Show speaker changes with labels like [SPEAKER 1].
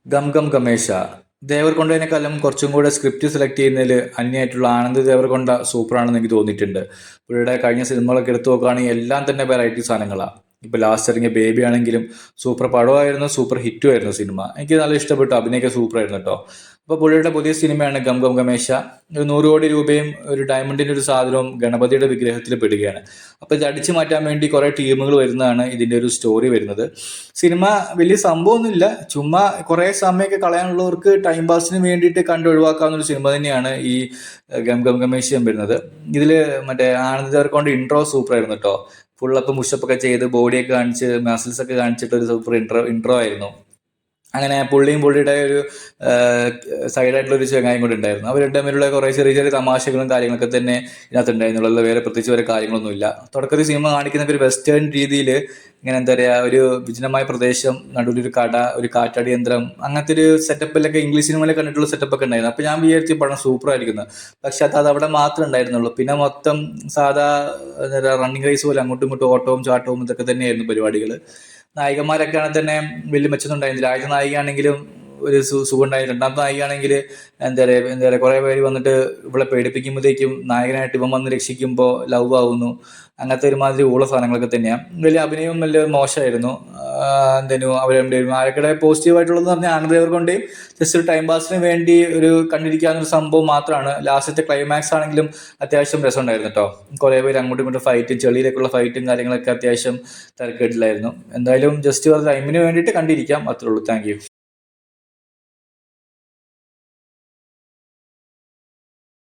[SPEAKER 1] Gum gum ഗമേശ ദേവർകൊണ്ടതിനേക്കാളും കുറച്ചും കൂടെ script select ചെയ്യുന്നതിൽ അന്യായിട്ടുള്ള ആനന്ദ് ദേവർകൊണ്ട സൂപ്പറാണെന്ന് എനിക്ക് തോന്നിയിട്ടുണ്ട്. പുള്ളിയുടെ കഴിഞ്ഞ സിനിമകളൊക്കെ എടുത്തു നോക്കുകയാണെങ്കിൽ എല്ലാം തന്നെ വെറൈറ്റി സാധനങ്ങളാണ്. ഇപ്പൊ ലാസ്റ്റ് ഇറങ്ങിയ ബേബി ആണെങ്കിലും സൂപ്പർ പടമായിരുന്നു, സൂപ്പർ ഹിറ്റും ആയിരുന്നു സിനിമ. എനിക്ക് നല്ല ഇഷ്ടപ്പെട്ടു, അഭിനയൊക്കെ സൂപ്പർ ആയിരുന്നു കേട്ടോ. അപ്പൊ പുള്ളിയുടെ പുതിയ സിനിമയാണ് ഗം ഗം ഗമേശ. ഒരു 100 കോടി രൂപയും ഒരു ഡയമണ്ടിന്റെ ഒരു സാധനവും ഗണപതിയുടെ വിഗ്രഹത്തിൽ പെടുകയാണ്. അപ്പൊ ഇത് അടിച്ചു മാറ്റാൻ വേണ്ടി കുറെ ടീമുകൾ വരുന്നതാണ് ഇതിന്റെ ഒരു സ്റ്റോറി വരുന്നത്. സിനിമ വലിയ സംഭവമൊന്നുമില്ല, ചുമ്മാ കുറെ സമയമൊക്കെ കളയാനുള്ളവർക്ക് ടൈം പാസിന് വേണ്ടിയിട്ട് കണ്ട് ഒഴിവാക്കാവുന്ന ഒരു സിനിമ തന്നെയാണ് ഈ ഗം ഗം ഗമേശം വരുന്നത്. ഇതില് മറ്റേ ആനന്ദ് ദേവർകൊണ്ട് ഇൻട്രോ സൂപ്പർ ആയിരുന്നു കേട്ടോ. ഫുള്ളപ്പ് മുഷപ്പൊക്കെ ചെയ്ത് ബോഡിയൊക്കെ കാണിച്ച് മസിൽസ് ഒക്കെ കാണിച്ചിട്ട് ഒരു സൂപ്പർ ഇൻട്രോ ആയിരുന്നു. അങ്ങനെ പുള്ളിയും പുള്ളിയുടെ ഒരു സൈഡായിട്ടുള്ള ഒരു ചങ്ങായും കൂടെ ഉണ്ടായിരുന്നു. അവർ തമ്മിലുള്ള കുറേ ചെറിയ ചെറിയ തമാശകളും കാര്യങ്ങളൊക്കെ തന്നെ ഇതിനകത്ത് ഉണ്ടായിരുന്നുള്ളൂ. വേറെ പ്രത്യേകിച്ച് വേറെ കാര്യങ്ങളൊന്നുമില്ല. തുടക്കത്തിൽ സിനിമ കാണിക്കുന്ന ഒരു വെസ്റ്റേൺ രീതിയിൽ ഇങ്ങനെ എന്താ പറയുക, ഒരു വിജനമായ പ്രദേശം, നടുവിലൊരു കട, ഒരു കാറ്റാടി യന്ത്രം, അങ്ങനത്തെ ഒരു സെറ്റപ്പിലൊക്കെ ഇംഗ്ലീഷ് സിനിമയിൽ കണ്ടിട്ടുള്ള സെറ്റപ്പൊക്കെ ഉണ്ടായിരുന്നു. അപ്പോൾ ഞാൻ വിചാരിച്ചു പടം സൂപ്പർ ആയിരിക്കുന്നത്. പക്ഷെ അത് അവിടെ മാത്രമേ ഉണ്ടായിരുന്നുള്ളൂ. പിന്നെ മൊത്തം സാധാ റണ്ണിങ് റേസ് പോലെ അങ്ങോട്ടും ഇങ്ങോട്ടും ഓട്ടവും ചാട്ടവും ഇതൊക്കെ തന്നെയായിരുന്നു പരിപാടികൾ. നായികന്മാരൊക്കെ ആണെങ്കിൽ തന്നെ വലിയ മെച്ചൊന്നും ഉണ്ടായിരുന്നില്ല. ആദ്യത്തെ നായികയാണെങ്കിലും ഒരു സുഖം ഉണ്ടായി. രണ്ടാമത്തെ നായികയാണെങ്കിൽ എന്താ പറയുക കുറെ പേര് വന്നിട്ട് ഇവിടെ പേടിപ്പിക്കുമ്പോഴത്തേക്കും നായകനായിട്ട് ഇവൻ വന്ന് രക്ഷിക്കുമ്പോൾ ലവ് ആവുന്നു. അങ്ങനത്തെ ഒരുമാതിരി ഉള്ള സാധനങ്ങളൊക്കെ തന്നെയാണ്. വലിയ അഭിനയവും വലിയ മോശമായിരുന്നു. എന്തേനും അവരുണ്ടായിരുന്നു. ആരൊക്കെ പോസിറ്റീവായിട്ടുള്ളതെന്ന് പറഞ്ഞാൽ ആനന്ദ് ദേവർകൊണ്ടയും ജസ്റ്റ് ഒരു ടൈം പാസിന് വേണ്ടി ഒരു കണ്ടിരിക്കാവുന്ന ഒരു സംഭവം മാത്രമാണ്. ലാസ്റ്റത്തെ ക്ലൈമാക്സ് ആണെങ്കിലും അത്യാവശ്യം രസമുണ്ടായിരുന്നു കേട്ടോ. കുറെ പേര് അങ്ങോട്ടും ഇങ്ങോട്ടും ഫൈറ്റും ചെളിയിലേക്കുള്ള ഫൈറ്റും കാര്യങ്ങളൊക്കെ അത്യാവശ്യം തിരക്കേട്ടില്ലായിരുന്നു. എന്തായാലും ജസ്റ്റ് ഒരു ടൈമിന് വേണ്ടിയിട്ട് കണ്ടിരിക്കാം, അത്രേ ഉള്ളൂ. Thank you.